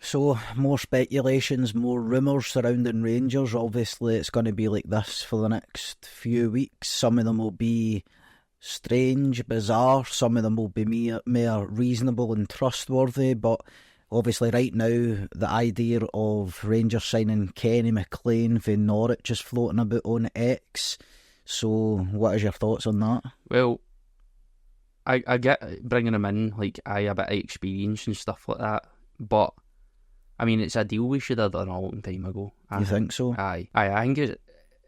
So, more speculations, more rumours surrounding Rangers. Obviously, it's going to be like this for the next few weeks. Some of them will be strange, bizarre. Some of them will be more reasonable and trustworthy. But obviously, right now, the idea of Rangers signing Kenny McLean for Norwich is floating about on X. So, what is your thoughts on that? Well, I get bringing him in, like, a bit of experience and stuff like that. But I mean, it's a deal we should have done a long time ago. You think so? Aye. I think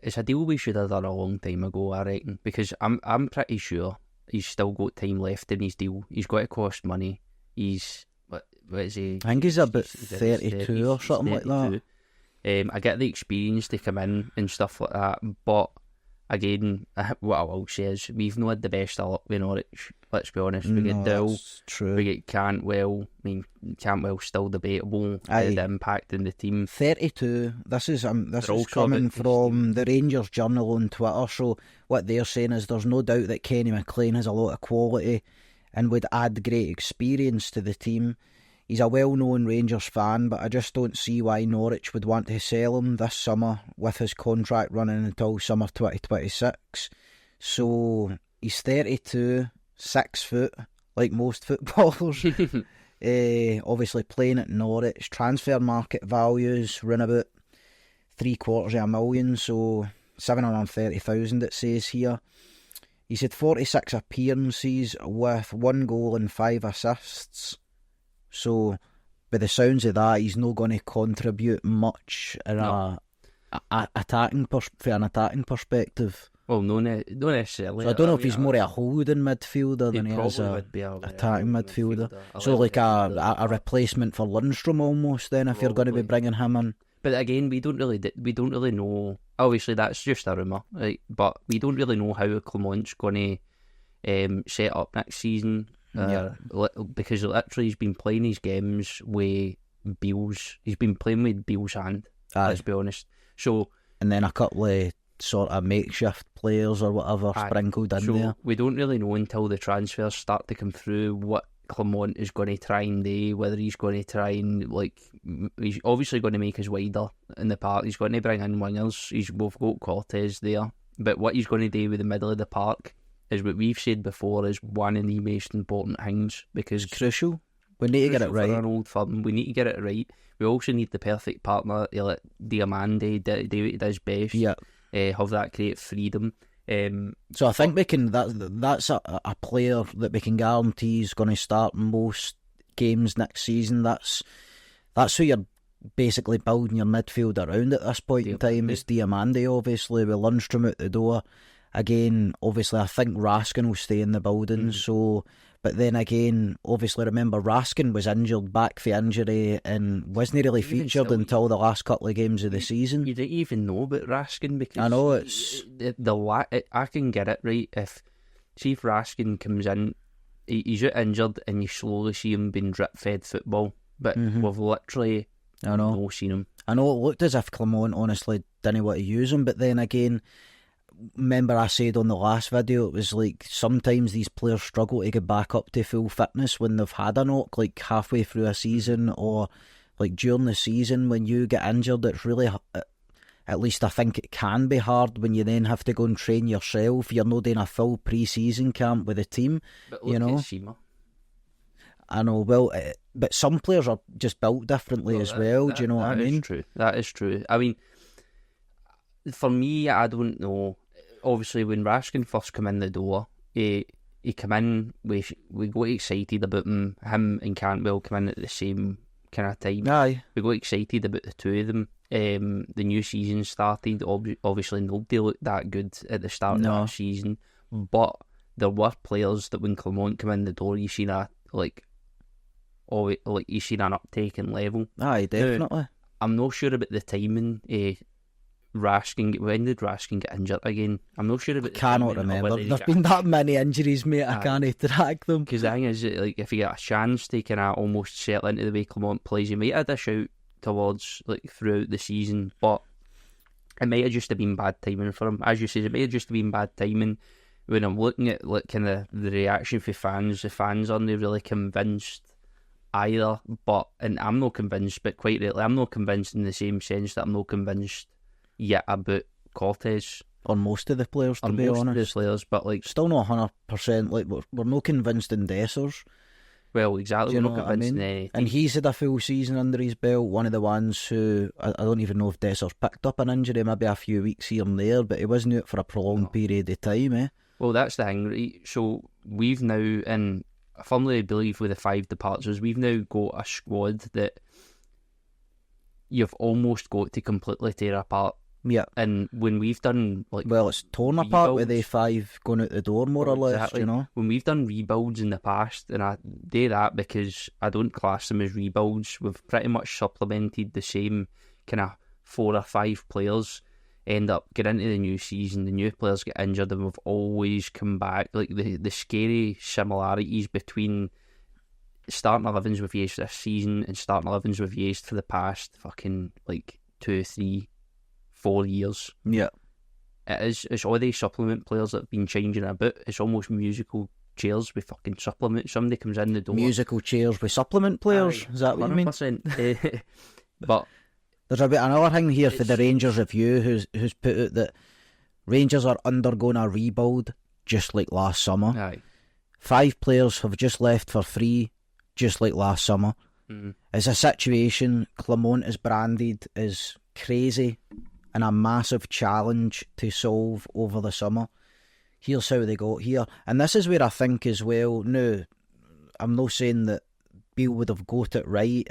it's a deal we should have done a long time ago, I reckon, because I'm pretty sure he's still got time left in his deal. He's got to cost money. He's, what is he? I think he's about 32 or something like that. I get the experience to come in and stuff like that, but again, what I will say is we've not had the best of luck with Norwich. Let's be honest. We get Dill, we get Cantwell. I mean, Cantwell's still debatable. The impact in the team. 32. This is coming from the Rangers Journal on Twitter. So what they're saying is there's no doubt that Kenny McLean has a lot of quality and would add great experience to the team. He's a well-known Rangers fan, but I just don't see why Norwich would want to sell him this summer with his contract running until summer 2026. So he's 32, 6 foot, like most footballers. Obviously playing at Norwich. Transfer market values run about $750,000, so 730,000 it says here. He's had 46 appearances with 1 goal and 5 assists. So, by the sounds of that, he's not going to contribute much in an attacking perspective. Well, no necessarily. So I don't know if he's more a holding midfielder than he is a attacking midfielder. So like a replacement for Lundstrom almost. Then if you're going to be bringing him in. But again, we don't really know. Obviously, that's just a rumour, right? But we don't really know how Clement's going to set up next season. Because literally he's been playing his games with Beale's. He's been playing with Beale's hand. Let's be honest. So, and then a couple of sort of makeshift players or whatever sprinkled in there. We don't really know until the transfers start to come through what Clement is going to try and do. Whether he's going to try and he's obviously going to make us wider in the park. He's going to bring in wingers. We've got Cortez there, but what he's going to do with the middle of the park is what we've said before is one of the most important things, because it's crucial. We need to get it right. For an old firm, we need to get it right. We also need the perfect partner to let Diamande do what he does best. Yeah. Have that creative freedom. So I think we can. That's a player that we can guarantee is going to start most games next season. That's who you're basically building your midfield around at this point in time. Is Diamande, obviously, with Lundstrom out the door. Again, obviously, I think Raskin will stay in the building. So, but then again, obviously, remember Raskin was injured, back for injury, and wasn't really featured until the last couple of games of the season. You don't even know about Raskin because I know it's I can get it right if Raskin comes in, he's out injured, and you slowly see him being drip fed football. But we've literally not seen him. I know it looked as if Clement honestly didn't want to use him, but then again, remember I said on the last video, it was like sometimes these players struggle to get back up to full fitness when they've had a knock, like halfway through a season or like during the season. When you get injured, it's really, at least I think it can be hard when you then have to go and train yourself. You're not doing a full pre-season camp with the team. But look at Seema. I know, well, but some players are just built differently as well. Do you know what I mean? That is true. I mean, for me, I don't know. Obviously, when Raskin first came in the door, he came in, we got excited about him. Him and Cantwell come in at the same kind of time. Aye. We got excited about the two of them. The new season started. Obviously, nobody looked that good at the start of that season. But there were players that when Clement came in the door, you seen you seen an uptake in level. Aye, definitely. Now, I'm not sure about the timing. Raskin, when did Raskin get injured again? I'm not sure about. I cannot remember. There've been that many injuries, mate. I can't track them. Because the thing is, like, if you get a chance to kind of almost settle into the way Clement plays, you might have a shout towards throughout the season, but it might have just have been bad timing for him. As you said, it might have just been bad timing. When I'm looking at kind of the reaction for fans, the fans aren't really convinced either, and I'm not convinced, but quite rightly, I'm not convinced in the same sense that I'm not convinced yet about Cortez. On most of the players, to be honest. Most of the players, but like... Still not 100%, like, we're not convinced in Dessers. Well, exactly, we're not convinced in anything. And he's had a full season under his belt, one of the ones who, I don't even know if Dessers picked up an injury, maybe a few weeks here and there, but he wasn't out for a prolonged period of time, eh? Well, that's the thing, right? So, we've now, and I firmly believe with the 5 departures, we've now got a squad that you've almost got to completely tear apart. Yeah. And when we've done, like... Well, it's torn apart with the 5 going out the door, more or less, exactly. you know? When we've done rebuilds in the past, and I do that because I don't class them as rebuilds, we've pretty much supplemented the same kind of 4 or 5 players, end up getting into the new season, the new players get injured, and we've always come back. Like, the scary similarities between starting 11s we've used this season and starting 11s we've used for the past fucking, like, 2, 3... 4 years. Yeah. It's all these supplement players that have been changing about. It's almost musical chairs with fucking supplement. Somebody comes in the door. Musical chairs with supplement players? Is that what you mean? But there's another thing here for the Rangers review who's put out that Rangers are undergoing a rebuild just like last summer. Aye. 5 players have just left for free just like last summer. It's a situation Clement is branded as crazy and a massive challenge to solve over the summer. Here's how they got here. And this is where I think as well, no, I'm not saying that Beale would have got it right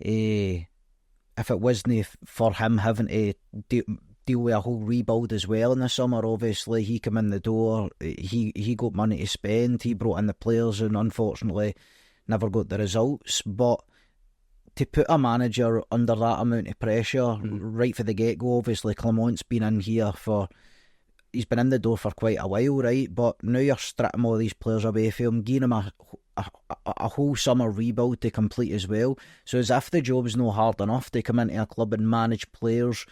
if it wasn't for him having to deal with a whole rebuild as well in the summer. Obviously, he came in the door, he got money to spend, he brought in the players and unfortunately never got the results. But to put a manager under that amount of pressure right for the get-go, obviously Clement's been in here he's been in the door for quite a while, right? But now you're stripping all these players away from him, giving him a whole summer rebuild to complete as well. So as if the job's no hard enough to come into a club and manage players,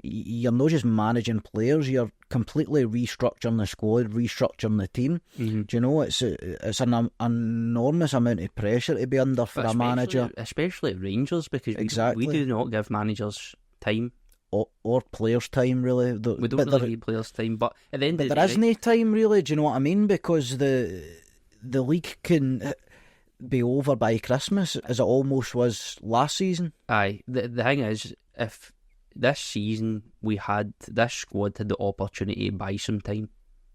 you're not just managing players, you're completely restructuring the squad, restructuring the team. Do you know, it's an enormous amount of pressure to be under for a manager. Especially at Rangers, because we do not give managers time. Or players time, really. We don't really give players time, but at the end of the day... there isn't time, really, do you know what I mean? Because the league can be over by Christmas, as it almost was last season. Aye, the thing is, if this season this squad had the opportunity to buy some time,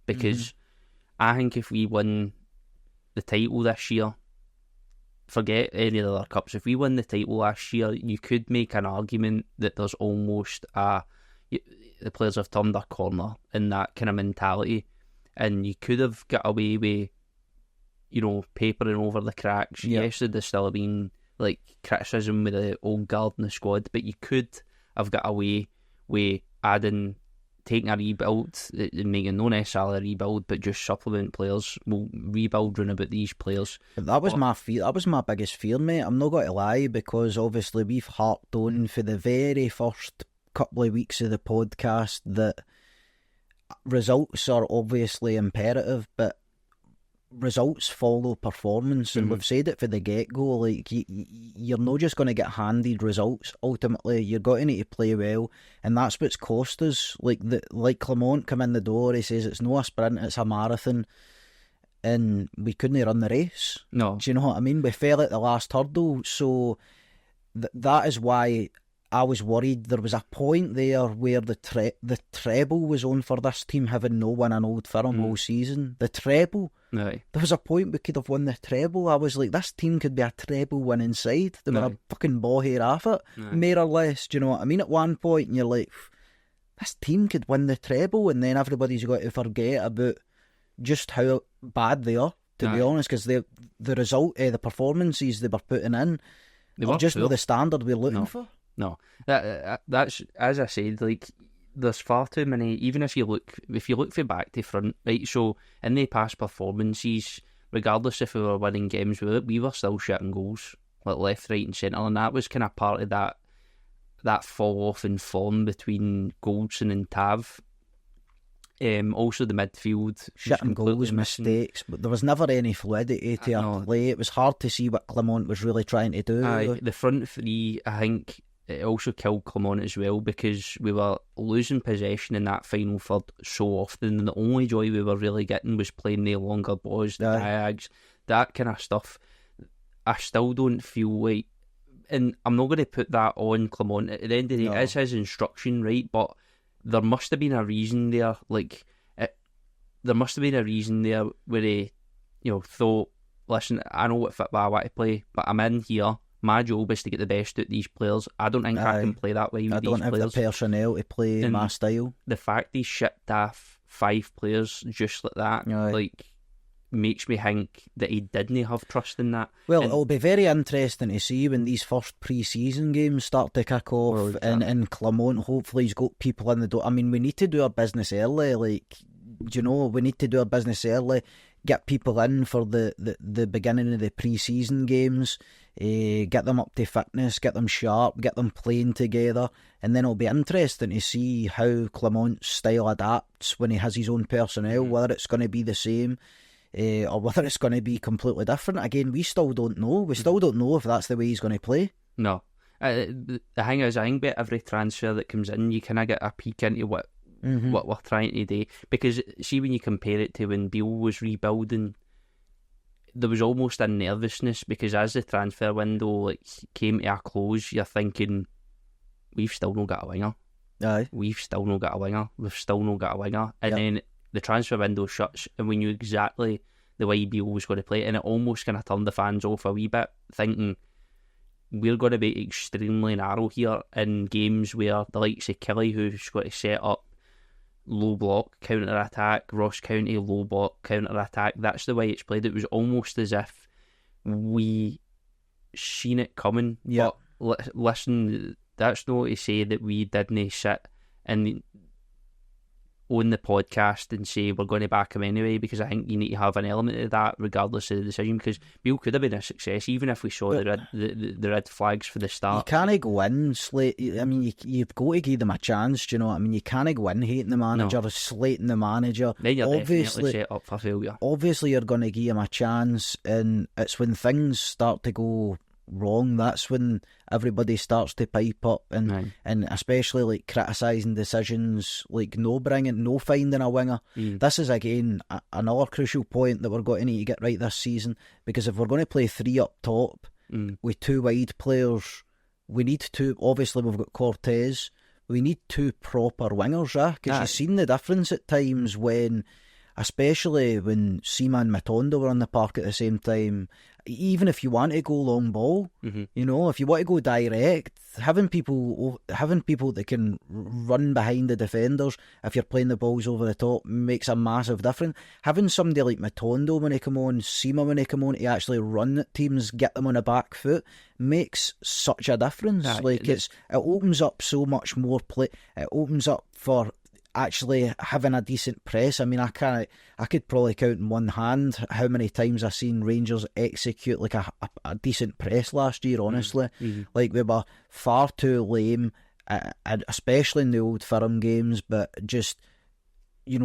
because I think if we win the title this year, forget any of the other cups, if we win the title last year, you could make an argument that there's almost the players have turned a corner in that kind of mentality, and you could have got away with, papering over the cracks. Yes, there's still been like criticism with the old guard in the squad, but you could have got away with taking a rebuild and making no necessarily a rebuild, but just supplement players. We'll rebuild round about these players. That was my fear. That was my biggest fear, mate. I'm not going to lie, because obviously we've harped on for the very first couple of weeks of the podcast that results are obviously imperative, but results follow performance, and we've said it for the get-go, like you're not just going to get handed results. Ultimately you're going to need to play well, and that's what's cost us. Like Clement come in the door, he says it's not a sprint, it's a marathon, and we couldn't run the race. No, do you know what I mean? We fell at the last hurdle, so that is why I was worried. There was a point there where the treble was on for this team, having no won an Old Firm all season. The treble. Aye. There was a point we could have won the treble. I was like, this team could be a treble winning side. They were a fucking ball hair off it, more or less. Do you know what I mean? At one point, and you're like, this team could win the treble, and then everybody's got to forget about just how bad they are, to be honest, because the result, the performances they were putting in, they were just not the standard we're looking for. No, that's, as I said, like, there's far too many. Even if you look from back to front, right? So in the past performances, regardless if we were winning games, we were still shitting goals, like left, right, and centre, and that was kind of part of that fall off in form between Goldson and Tav. Also the midfield. Shitting goals, mistakes, but there was never any fluidity to our play. It was hard to see what Clement was really trying to do. The front three, I think, it also killed Clement as well, because we were losing possession in that final third so often, and the only joy we were really getting was playing the longer balls, the diags, that kind of stuff. I still don't feel like, and I'm not going to put that on Clement. At the end of the day, it's his instruction, right? But there must have been a reason there. There must have been a reason there where he, thought, listen, I know what football I want to play, but I'm in here. My job is to get the best out of these players. I don't think I can play that way with these players. I don't have the personnel to play my style. The fact he shipped off 5 players just like that, makes me think that he didn't have trust in that. Well, it'll be very interesting to see when these first pre-season games start to kick off, and Clement, hopefully he's got people in the door. I mean, we need to do our business early, we need to do our business early, get people in for the beginning of the pre-season games, get them up to fitness, get them sharp, get them playing together, and then it'll be interesting to see how Clement's style adapts when he has his own personnel, whether it's going to be the same, or whether it's going to be completely different. Again, we still don't know. We still don't know if that's the way he's going to play. No. The thing is, I think every transfer that comes in, you kind of get a peek into what we're trying to do. Because, see, when you compare it to when Beale was rebuilding, there was almost a nervousness, because as the transfer window came to a close, you're thinking, we've still not got a winger. Aye. We've still not got a winger. We've still not got a winger. And then the transfer window shuts, and we knew exactly the way Beale was going to play, and it almost kind of turned the fans off a wee bit, thinking we're going to be extremely narrow here in games where the likes of Kelly, who's got to set up low block counter attack, Ross County low block counter attack. That's the way it's played. It was almost as if we seen it coming. But listen, that's not to say that we didn't sit and on the podcast and say we're going to back him anyway, because I think you need to have an element of that regardless of the decision, because Beale could have been a success even if we saw the red flags for the start. You can't go in I mean, you've got to give them a chance, do you know what I mean? You can't go in hating the manager or slating the manager. Then you're definitely set up for failure. Obviously you're going to give him a chance, and it's when things start to go wrong, that's when everybody starts to pipe up, and especially criticising decisions no finding a winger. This is again another crucial point that we're going to need to get right this season, because if we're going to play 3 up top with 2 wide players, we need 2. Obviously we've got Cortez, we need 2 proper wingers, because you've seen the difference at times when, especially when Seema and Matondo were on the park at the same time. Even if you want to go long ball, if you want to go direct, having people that can run behind the defenders if you're playing the balls over the top makes a massive difference. Having somebody like Matondo when he come on, Seema when he come on, to actually run at teams, get them on the back foot, makes such a difference. It opens up so much more play. It opens up for actually having a decent press. I mean, I could probably count in one hand how many times I've seen Rangers execute a decent press last year, honestly. We were far too lame, especially in the Old Firm games, but just, I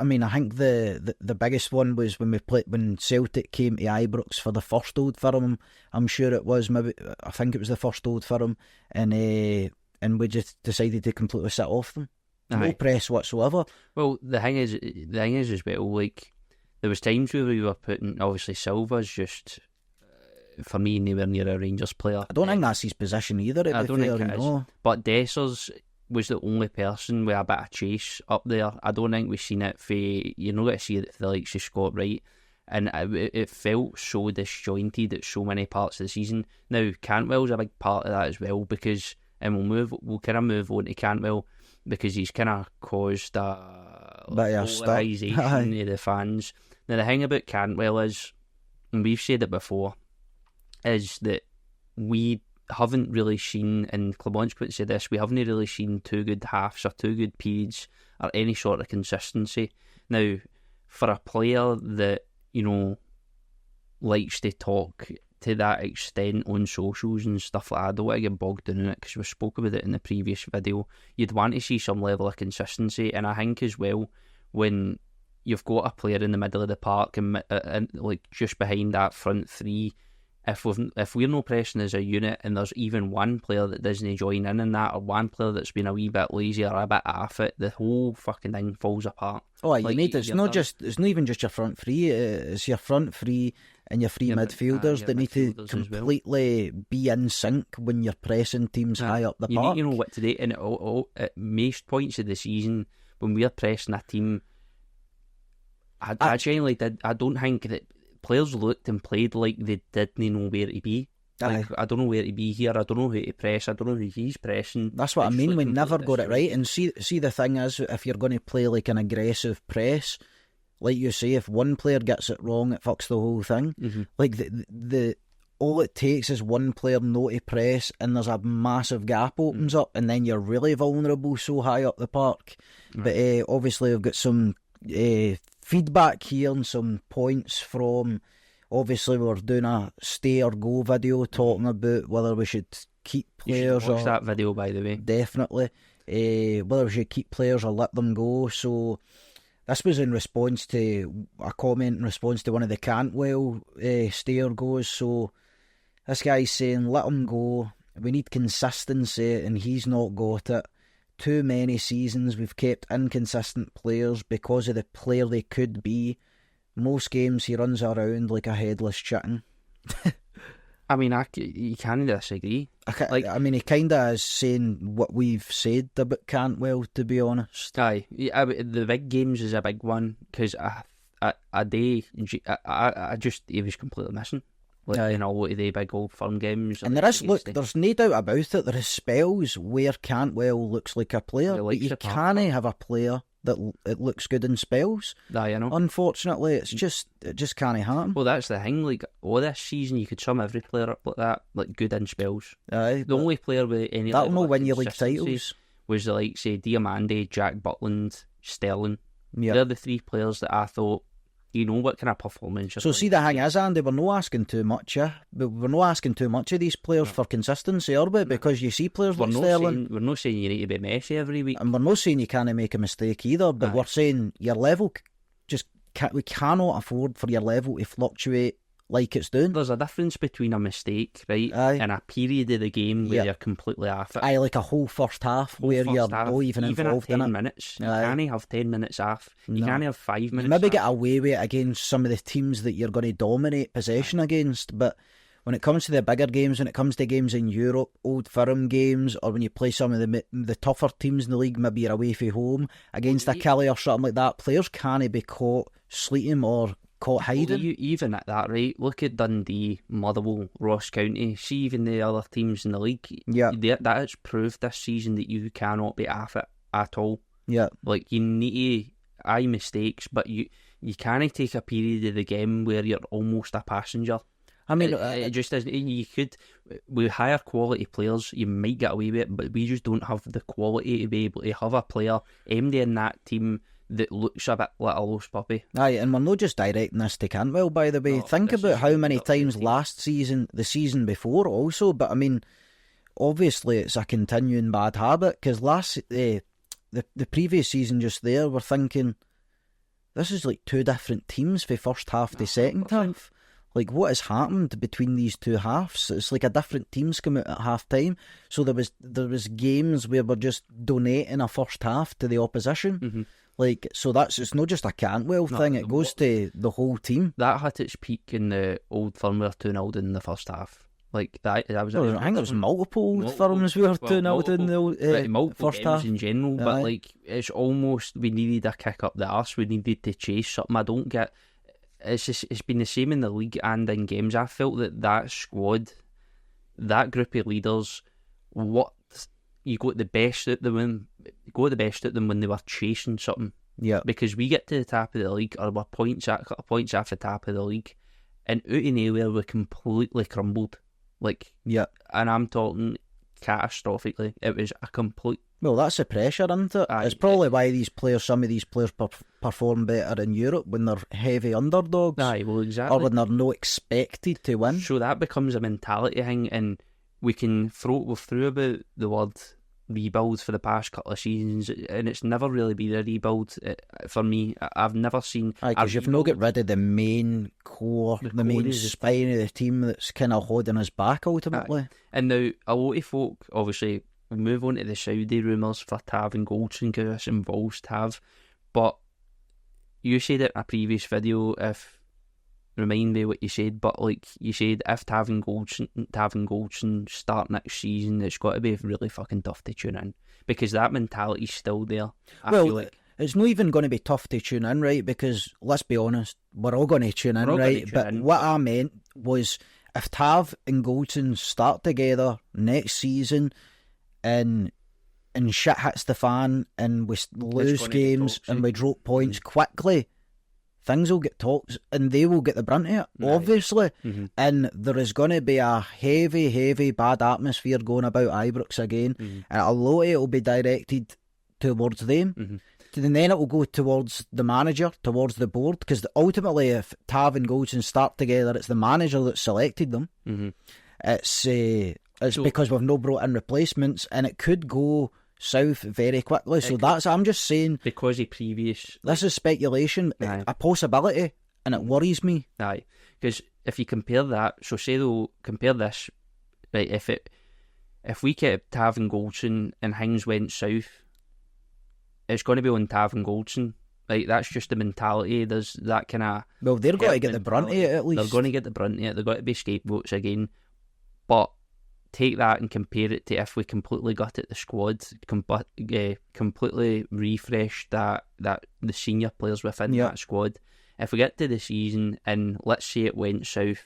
mean, I think the biggest one was when Celtic came to Ibrox for the first Old Firm. I'm sure it was, I think it was the first Old Firm, and we just decided to completely sit off them. No press whatsoever. Well, the thing is as well, there was times where we were putting, obviously Silva's just, for me, nowhere near a Rangers player. I don't think that's his position either. I don't think it is. But Dessers was the only person with a bit of chase up there. I don't think we've seen it for, you're not going to see it for the likes of Scott Wright. And it felt so disjointed at so many parts of the season. Now, Cantwell's a big part of that as well, because, and we'll kind of move on to Cantwell, because he's kind of caused a polarisation of the fans. Now, the thing about Cantwell is, and we've said it before, is that we haven't really seen, and Clement's put to say this, we haven't really seen 2 good halves or 2 good periods or any sort of consistency. Now, for a player that, likes to talk to that extent on socials and stuff like that, I don't want to get bogged down in it, because we spoke about it in the previous video. You'd want to see some level of consistency, and I think as well, when you've got a player in the middle of the park and like just behind that front three. If we're not pressing as a unit and there's even one player that doesn't join in that, or one player that's been a wee bit lazy or a bit off it, the whole fucking thing falls apart. Oh, you need it's not even just your front three. It's your front three and your three midfielders that need to completely be in sync when you're pressing teams high up the park. You need to know what to do. And at most points of the season, when we're pressing a team, I genuinely did. I don't think that players looked and played like they didn't know where to be. Like, I don't know where to be here. I don't know who to press. I don't know who he's pressing. That's what I mean. We never got it right. And see, the thing is, if you're going to play like an aggressive press, like you say, if one player gets it wrong, it fucks the whole thing. Mm-hmm. Like the all it takes is one player not to press, and there's a massive gap opens up, and then you're really vulnerable so high up the park. Right. But obviously, we've got some feedback here and some points from. Obviously, we're doing a stay or go video talking about whether we should keep players. Watch that video, by the way. Definitely. Whether we should keep players or let them go. So this was in response to a comment in response to one of the Cantwell stay or goes. So this guy's saying, let him go. We need consistency, and he's not got it. Too many seasons we've kept inconsistent players because of the player they could be. Most games he runs around like a headless chicken. I mean, you can't disagree. He kind of is saying what we've said about Cantwell, to be honest. Aye, the big games is a big one because he was completely missing. In a lot of the big old firm games. And there's no doubt about it, there is spells where Cantwell looks like a player, but you can't have a player that it looks good in spells. I know. Unfortunately, it just can't happen. Well, that's the thing. Like, all this season, you could sum every player up like that, like good in spells. Aye, the only player with any that'll not win you league titles was like, say, Diamande, Jack Butland, Sterling. Yep. They're the three players that I thought, what kind of performance. So see, the thing is, Andy, we're not asking too much, but we're not asking too much of these players for consistency, are we? Because you see players like Sterling. We're not saying you need to be Messi every week, and we're not saying you can't make a mistake either. But we're saying your level we cannot afford for your level to fluctuate like it's doing. There's a difference between a mistake, right, and a period of the game where you're completely off it. Like a whole first half where you're not even involved in it. 10 minutes. You can't have 10 minutes off. You can't have 5 minutes. Maybe get away with it against some of the teams that you're going to dominate possession against, but when it comes to the bigger games, when it comes to games in Europe, Old Firm games, or when you play some of the tougher teams in the league, maybe you're away from home against a Kelly or something like that, players can't be caught sleeping or caught hiding. Even at that, right? Look at Dundee, Motherwell, Ross County. See, even the other teams in the league. Yeah, that has proved this season that you cannot be off it at all. Yeah, like you need to mistakes, but you can't take a period of the game where you're almost a passenger. I mean, it just isn't. You could, with higher quality players, you might get away with it, but we just don't have the quality to be able to have a player MD in that team that looks a bit like a lost puppy. Aye, and we're not just directing this to Cantwell, by the way. No, think about how many times last season, the season before also, but I mean, obviously it's a continuing bad habit, because the previous season just there, we're thinking, this is like two different teams for first half to second half. Like, what has happened between these two halves? It's like a different team's come out at half time. So there was games where we're just donating a first half to the opposition. Mm-hmm. Like, so it's not just a Cantwell thing, it goes to the whole team. That had its peak in the Old Firm we were 2-0 in the first half. Like, that was... I think there was multiple Old Firms we were 2-0 in the first half. In general, but like, it's almost, we needed a kick up the arse, we needed to chase something. I don't get... It's been the same in the league and in games. I felt that squad, that group of leaders, you got the best out of them when they were chasing something. Yeah. Because we get to the top of the league, or we're points off the top of the league, and out of nowhere we completely crumbled. Like, yeah. And I'm talking catastrophically. It was a complete... Well, that's the pressure, isn't it? It's probably why some of these players perform better in Europe when they're heavy underdogs. Aye, well, exactly. Or when they're not expected to win. So that becomes a mentality thing, and we've threw about the word rebuild for the past couple of seasons, and it's never really been a rebuild for me. I've never seen. Because you've not got rid of the main core, the main spine of the team that's kind of holding us back ultimately. And now a lot of folk, obviously, we'll move on to the Saudi rumours for Tav and Goldson because this involves Tav. But you said it in a previous video, remind me what you said, but like you said, if Tav and Goldson start next season, it's got to be really fucking tough to tune in because that mentality's still there. I feel like it's not even going to be tough to tune in, right? Because let's be honest, we're all going to tune in, right? But what I meant was if Tav and Goldson start together next season and shit hits the fan and we lose games and we drop points quickly, things will get talked and they will get the brunt of it, obviously. And there is going to be a heavy, heavy bad atmosphere going about Ibrox again. And a lot of it will be directed towards them. And then it will go towards the manager, towards the board, because ultimately if Tav and Goldson start together, it's the manager that selected them. It's because we've not brought in replacements and it could go south very quickly. So I'm just saying, because of previous, this is speculation, a possibility, and it worries me. Aye, because if you compare that, so say they'll compare this, right? If we kept Tav and Goldson and things went south, it's going to be on Tav and Goldson. Like, that's just the mentality. There's that kind of... Well, they're going to get the brunt of it, at least. They're going to get the brunt of it. They're going to be scapegoats again. But take that and compare it to if we completely gutted the squad, completely refreshed that the senior players within that squad. If we get to the season and let's say it went south,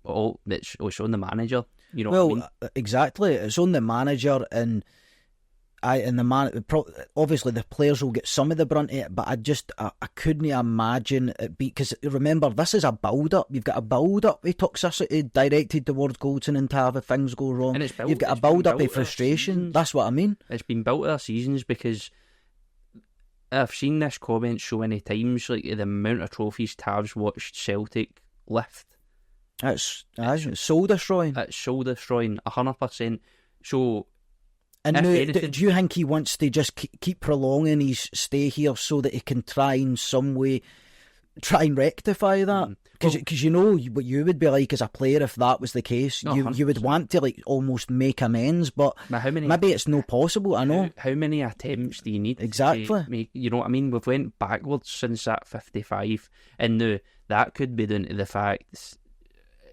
it's on the manager. You know what I mean? Exactly. It's on the manager, and obviously the players will get some of the brunt of it, but I couldn't imagine it because remember, this is a build up. You've got a build up of toxicity directed towards Goldson and Tav if things go wrong. And you've got a build up of frustration. That's what I mean. It's been built our seasons because I've seen this comment so many times, like the amount of trophies Tav's watched Celtic lift. It's soul destroying. It's soul destroying, 100%. So. And now, do you think he wants to just keep prolonging his stay here so that he can try in some way rectify that? Because you know what you would be like as a player if that was the case. You would want to like almost make amends, but maybe it's not possible. I know. How many attempts do you need? Exactly. You know what I mean? We've went backwards since that 55, and now that could be down to the fact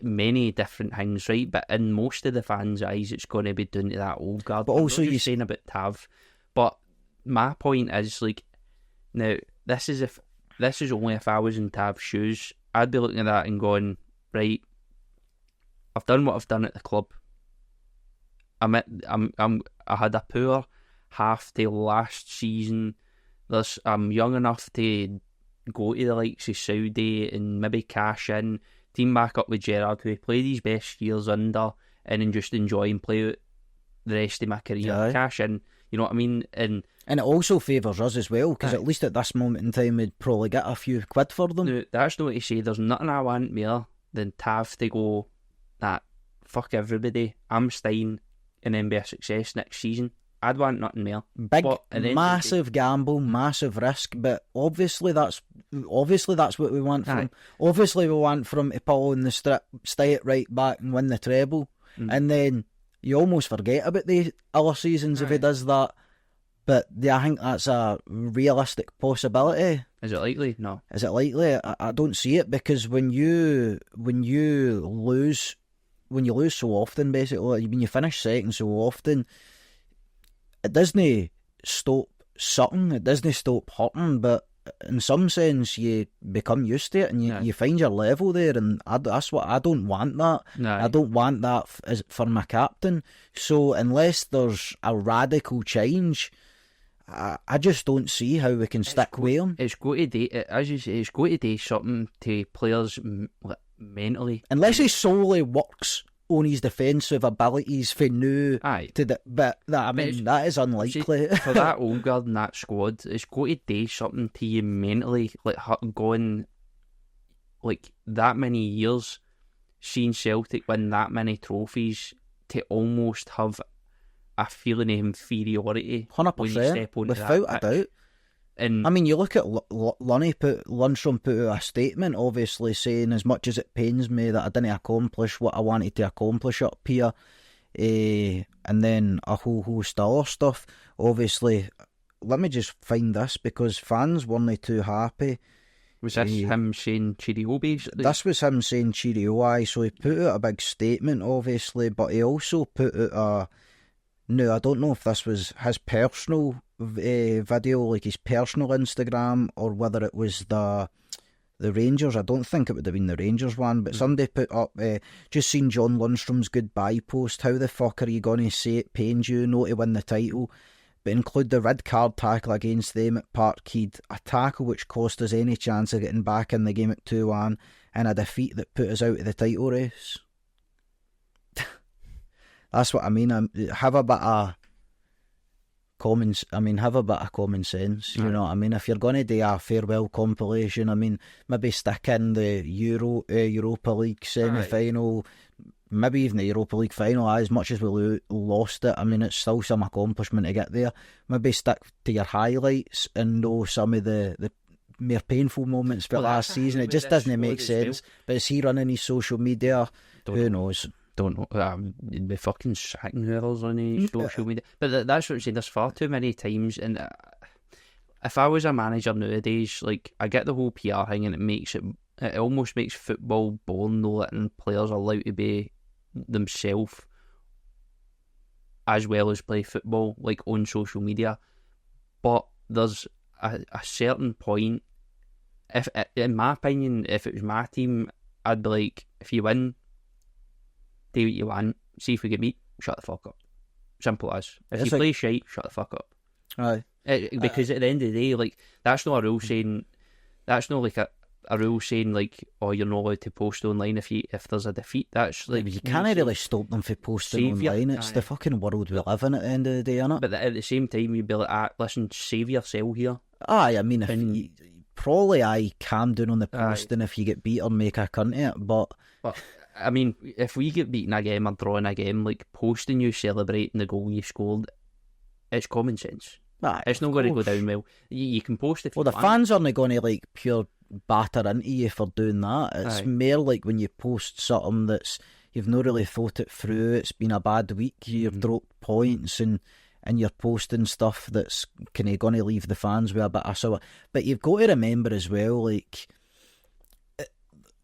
many different things, right? But in most of the fans' eyes, it's going to be down to that old guard. But also, you're saying about Tav. But my point is, like, now this is only if I was in Tav's shoes, I'd be looking at that and going, right, I've done what I've done at the club. I had a poor half to last season. I'm young enough to go to the likes of Saudi and maybe cash in. Team back up with Gerrard, who he played his best years under, and then just enjoy and play out the rest of my career. Cash in, you know what I mean? And it also favours us as well, because at least at this moment in time, we'd probably get a few quid for them. No, that's not what to say. There's nothing I want more than Tav to go, fuck everybody, I'm staying, and then be a success next season. I'd want nothing more. Big, massive gamble, massive risk, but obviously that's what we want from him. Obviously we want from to pull on the strip, stay it right back and win the treble. And then you almost forget about the other seasons if he does that. But I think that's a realistic possibility. Is it likely? No. Is it likely? I don't see it, because when you lose so often, basically, when you finish second so often, it doesn't stop something, it doesn't stop hurting, but in some sense you become used to it and you find your level there, and that's what I don't want that. I don't want that for my captain. So unless there's a radical change, I just don't see how we can stick with him. It's going to do, as you say, it's going to do something to players mentally. Unless he solely works on his defensive abilities for new but that is unlikely. For that old guard and that squad, it's going to do something to you mentally, like going like that many years, seeing Celtic win that many trophies, to almost have a feeling of inferiority 100%, when you step onto without that a doubt. And I mean, you look at Lundstrom put out a statement, obviously saying, as much as it pains me that I didn't accomplish what I wanted to accomplish up here, and then a whole host of other stuff. Obviously, let me just find this, because fans weren't too happy. Was this him saying cheerio, basically? This was him saying cheerio, aye. So he put out a big statement, obviously, but he also put out a... No, I don't know if this was his personal video, like his personal Instagram, or whether it was the Rangers. I don't think it would have been the Rangers one, but somebody put up, just seen John Lundstrom's goodbye post. How the fuck are you going to say it pains you not to win the title? But include the red card tackle against them at Parkhead, a tackle which cost us any chance of getting back in the game at 2-1, and a defeat that put us out of the title race. That's what I mean. Have a bit of common sense. You know what I mean? If you're going to do a farewell compilation, I mean, maybe stick in the Europa League semi-final, maybe even the Europa League final. As much as we lost it, I mean, it's still some accomplishment to get there. Maybe stick to your highlights and know some of the more painful moments for last season. It just doesn't make sense. But is he running his social media? Who knows? Don't know. You'd be fucking sacking whoever's on his social media. But that's what I'm saying. There's far too many times. And if I was a manager nowadays, like, I get the whole PR thing, and it almost makes football boring, though, letting players are allowed to be themselves as well as play football, like, on social media. But there's a certain point. If, in my opinion, if it was my team, I'd be like, if you win, do what you want. See if we get beat, shut the fuck up. Simple as. If you play shite, shut the fuck up. Aye. Because at the end of the day, like, that's not a rule saying. That's not like a rule saying, like, oh, you're not allowed to post online if there's a defeat. That's like, you can't really stop them from posting online. It's the fucking world we live in at the end of the day, innit? But at the same time, you'd be like, listen, save yourself here. Aye, I mean, if you, probably calm down on the posting if you get beat or make a cunt of it, but I mean, if we get beaten a game or drawing a game, like, posting you celebrating the goal you scored, it's common sense. It's not going to go down well. You can post if you want. Well, the fans aren't going to, like, pure batter into you for doing that. It's more like when you post something that's, you've not really thought it through, it's been a bad week, you've dropped points, and you're posting stuff that's kind of going to leave the fans with a bit of sour. But you've got to remember as well, like,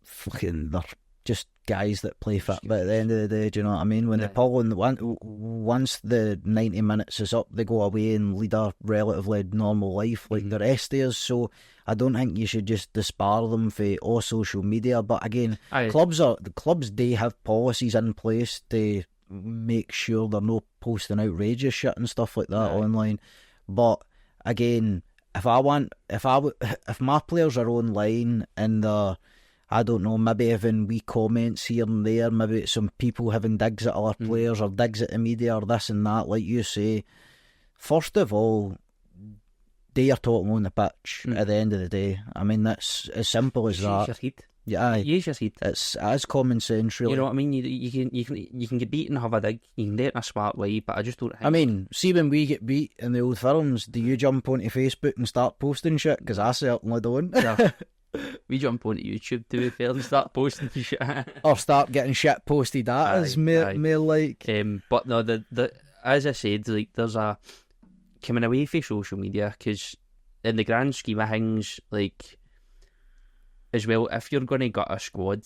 fucking, they're just guys that play fit, but at the end of the day, do you know what I mean? When they pull on once the 90 minutes is up, they go away and lead a relatively normal life like the rest of us. So I don't think you should just disbar them for all social media. But again, the clubs do have policies in place to make sure they're not posting outrageous shit and stuff like that online. But again, if my players are online and they're, I don't know, maybe having wee comments here and there, maybe it's some people having digs at other players or digs at the media or this and that, like you say, first of all, they are talking on the pitch at the end of the day. I mean, that's as simple as that. Use your head. Yeah, use your head. It's as common sense, really. You know what I mean? You can get beat and have a dig. You can do it in a smart way, but I just don't think... I mean, see, when we get beat in the Old Firms, do you jump onto Facebook and start posting shit? Because I certainly don't. Yeah. We jump onto YouTube, to be fair, and start posting shit. Or start getting shit posted at us, more like. But no, the as I said, like, there's a coming away from social media, because in the grand scheme of things, like, as well, if you're going to get a squad,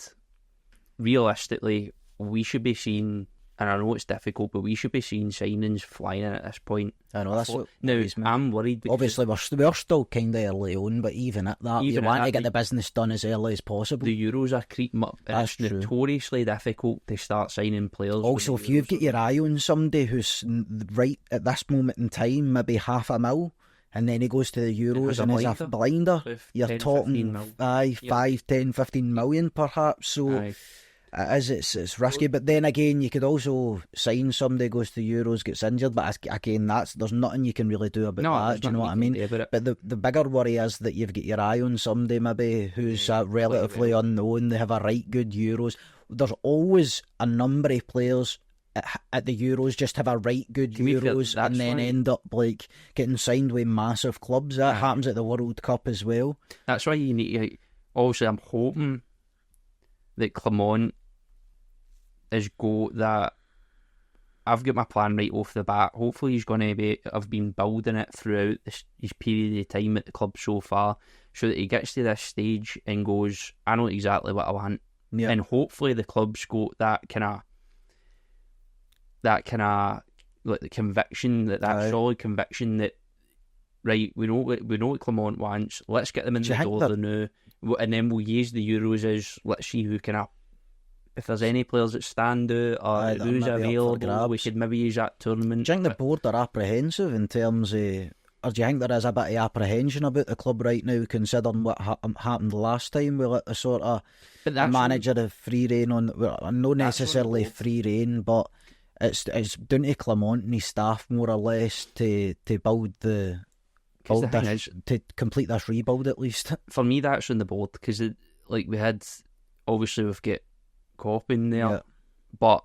realistically, we should be seeing, and I know it's difficult, but we should be seeing signings flying in at this point. I know, that's what now, I'm worried. Obviously, we're still kind of early on, but even at that, you want to get the business done as early as possible. The Euros are creeping up. That's it's notoriously difficult to start signing players. Also, if you've got your eye on somebody who's right at this moment in time, maybe $500,000, and then he goes to the Euros and is a blinder, you're talking 5, 10, 15 million perhaps. So it's risky. But then again, you could also sign somebody, goes to Euros, gets injured, but again, there's nothing you can really do about that. Do you know what I mean? But the bigger worry is that you've got your eye on somebody maybe who's relatively unknown. They have a right good Euros. There's always a number of players at the Euros, just have a right good Euros and then end up like getting signed with massive clubs. That happens at the World Cup as well. That's why you need to, obviously I'm hoping that Clement is that I've got my plan right off the bat. Hopefully he's going to have been building it throughout his period of time at the club so far, so that he gets to this stage and goes, I know exactly what I want. Yeah. And hopefully the club's got that kind of like the conviction, that solid conviction that, right, we know what Clement wants, let's get them in the door now, and then we'll use the Euros as, let's see who can if there's any players that stand out or who's available, we could maybe use that tournament. Do you think the board are apprehensive in terms of, or do you think there is a bit of apprehension about the club right now, considering what happened last time? We let the sort of manager of free rein on, well, not necessarily free rein, but it's down to Clement and his staff more or less to build to complete this rebuild at least. For me, that's on the board, because we've got Cop in there, but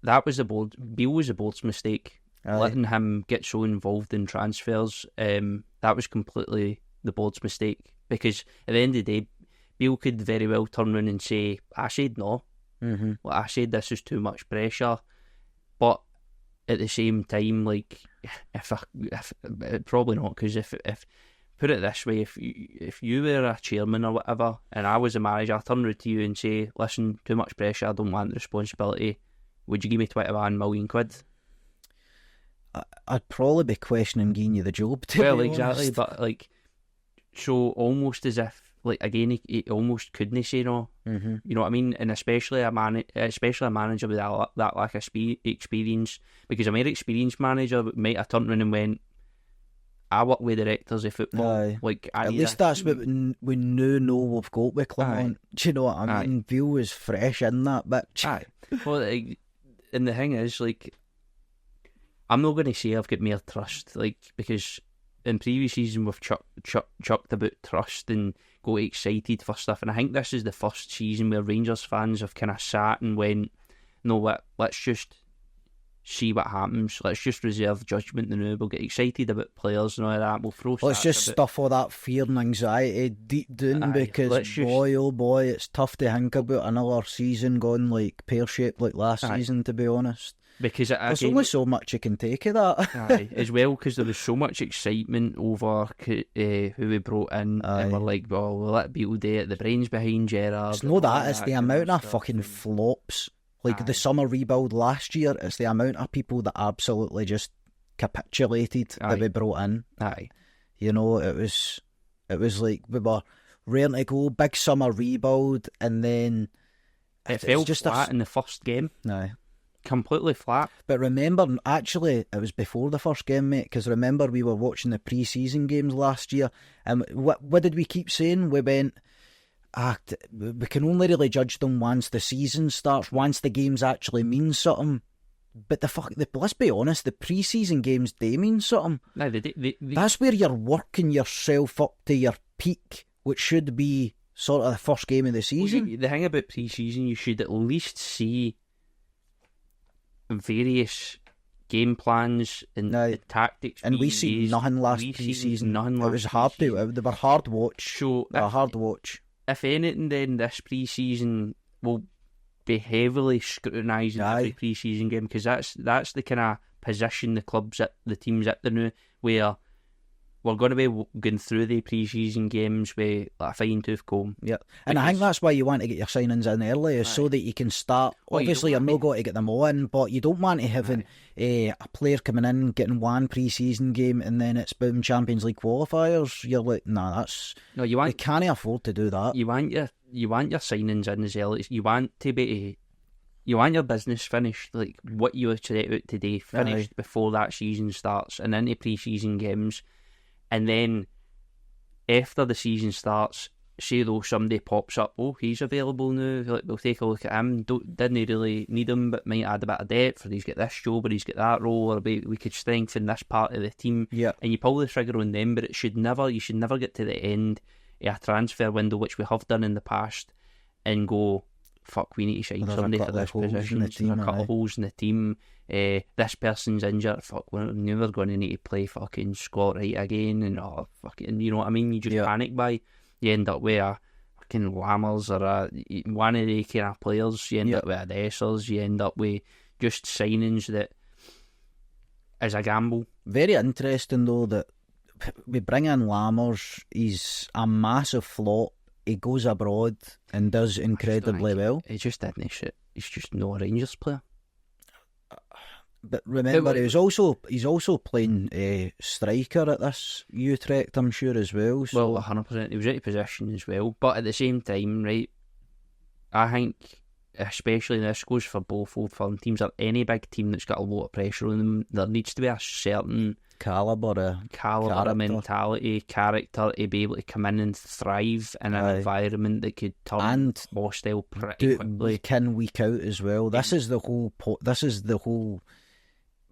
that was the board. Beale was the board's mistake, letting him get so involved in transfers. That was completely the board's mistake, because at the end of the day, Beale could very well turn around and say, I said no. Mm-hmm. Well, I said this is too much pressure, but at the same time, like, if probably not, because if put it this way, if you were a chairman or whatever, and I was a manager, I turn around to you and say, listen, too much pressure, I don't want the responsibility, would you give me 21 million quid? I'd probably be questioning giving you the job, to be honest. Exactly, but like, so almost as if, like, again, he almost couldn't say no. Mm-hmm. You know what I mean? And especially a manager with that lack of experience, because a more experienced manager might have turned around and went, I work with directors of football. Like, at least that's what we know we've got with Clement. Do you know what I mean? Beale was fresh in that bitch. Aye. Well, and the thing is, like, I'm not going to say I've got more trust, like, because in previous season we've chucked about trust and got excited for stuff, and I think this is the first season where Rangers fans have kind of sat and went, no, what? Let's just see what happens. Let's just reserve judgment now. We'll get excited about players and all that. We'll throw. Let's just stuff all that fear and anxiety deep down, because oh boy, it's tough to think about another season going like pear-shaped like last season, to be honest. Because there's only so much you can take of that. As well, because there was so much excitement over who we brought in, and we're like, well, we'll let Beale do it. The brains behind Gerrard. It's not that, it's the amount of fucking flops. Like the summer rebuild last year, it's the amount of people that absolutely just capitulated that we brought in. You know, it was like we were raring to go, big summer rebuild, and then it fell just flat in the first game. Completely flat. But remember, actually, it was before the first game, mate, because remember we were watching the pre-season games last year, and what did we keep saying? We went, we can only really judge them once the season starts, once the games actually mean something. But let's be honest, the pre-season games, they mean something. No, that's where you're working yourself up to your peak, which should be sort of the first game of the season. Well, the thing about pre-season, you should at least see various game plans and the tactics. And we see nothing last pre-season. It was hard to. They were hard watch. Hard watch. If anything, then this pre-season will be heavily scrutinising every pre-season game, because that's the kind of position the team's at there now, where we're going to be going through the pre-season games with like a fine-tooth comb. Yeah, and I think that's why you want to get your signings in early, is so that you can start. Obviously, you're not going to get them all in, but you don't want to have a player coming in, getting one pre-season game, and then it's boom Champions League qualifiers. You're like, you can't afford to do that. You want your signings in as early. You want your business finished, like what you set out today, finished before that season starts, and into pre-season games. And then after the season starts, say though somebody pops up, he's available now, like, we'll take a look at him. Didn't really need him, but might add a bit of depth, or he's got this job, or he's got that role, or we could strengthen this part of the team. Yeah. And you pull the trigger on them, but you should never get to the end of a transfer window, which we have done in the past, and go, fuck, we need to shine There's somebody a for couple this of holes in position. the There's team, a couple aye. of holes in the team. This person's injured. Fuck, we're never going to need to play fucking Scott Wright again. And fucking, you know what I mean? You just panic by. You end up with a fucking Lammers or one of the kind of players. You end up with a Dessers. You end up with just signings that is a gamble. Very interesting though that we bring in Lammers. He's a massive flop. He goes abroad and does incredibly well. He just didn't shit. He's just no Rangers player. But remember, he's also playing striker at this Utrecht, I'm sure, as well. So. Well, 100%. He was out of position as well. But at the same time, right, I think, especially this goes for both Old Firm teams or any big team that's got a lot of pressure on them, there needs to be a certain calibre, mentality, character to be able to come in and thrive in an environment that could turn hostile pretty quickly. Week in, week out as well. This is the whole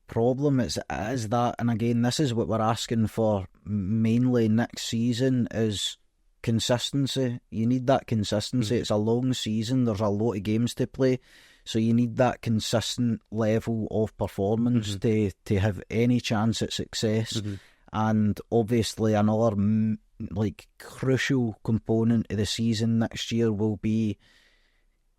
problem. Is that, and again, this is what we're asking for mainly next season is consistency. You need that consistency. It's a long season. There's a lot of games to play. So you need that consistent level of performance to have any chance at success. And obviously another crucial component of the season next year will be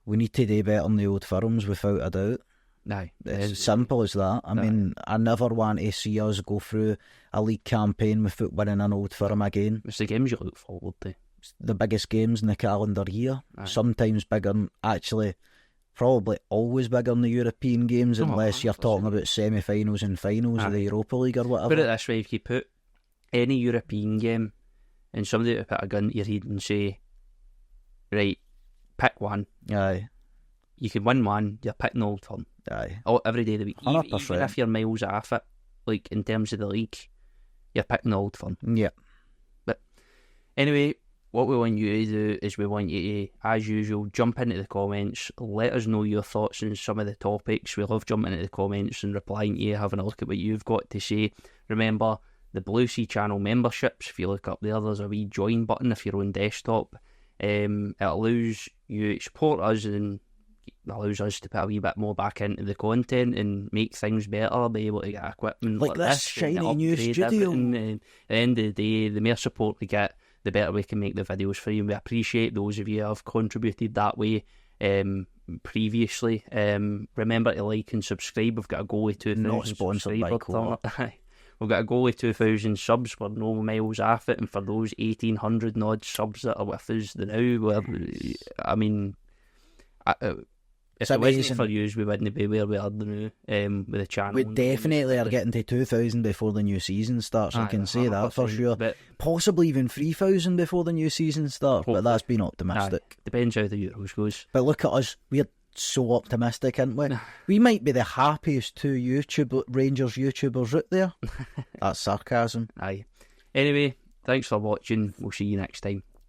we need to do better than the Old Firms without a doubt. Aye, it's as simple as that. I mean, I never want to see us go through a league campaign without winning an Old Firm again. It's the games you look forward to. It's the biggest games in the calendar year. Sometimes bigger, actually probably always bigger than the European games, unless you're talking about semi-finals and finals of the Europa League or whatever. Put it this way, if you put any European game and somebody would put a gun to your head and say, right, pick one. Aye. You can win one, you're picking Old Firm. Aye. Every day of the week. 100%. Even if you're miles off it, like in terms of the league, you're picking Old Firm. Yeah. But anyway, what we want you to do is we want you to, as usual, jump into the comments, let us know your thoughts on some of the topics. We love jumping into the comments and replying to you, having a look at what you've got to say. Remember, the BlueSea channel memberships, if you look up there, there's a wee join button if you're on desktop. It allows you to support us and allows us to put a wee bit more back into the content and make things better, be able to get equipment like this shiny new studio. And at the end of the day, the more support we get, the better we can make the videos for you. And we appreciate those of you who have contributed that way previously. Remember to like and subscribe. We've got a goal of 2,000 Not sponsored by Clement. We've got a goal of 2,000 subs. We're no miles off it. And for those 1,800 odd subs that are with us now, I mean, if it wasn't for you, we wouldn't be where we are now with the channel. We definitely are getting to 2,000 before the new season starts. I can say that for sure. Possibly even 3,000 before the new season starts, but that's been optimistic. Depends how the Euros goes. But look at us, we're so optimistic, aren't we? We might be the happiest two Rangers YouTubers out there. That's sarcasm. Aye. Anyway, thanks for watching. We'll see you next time.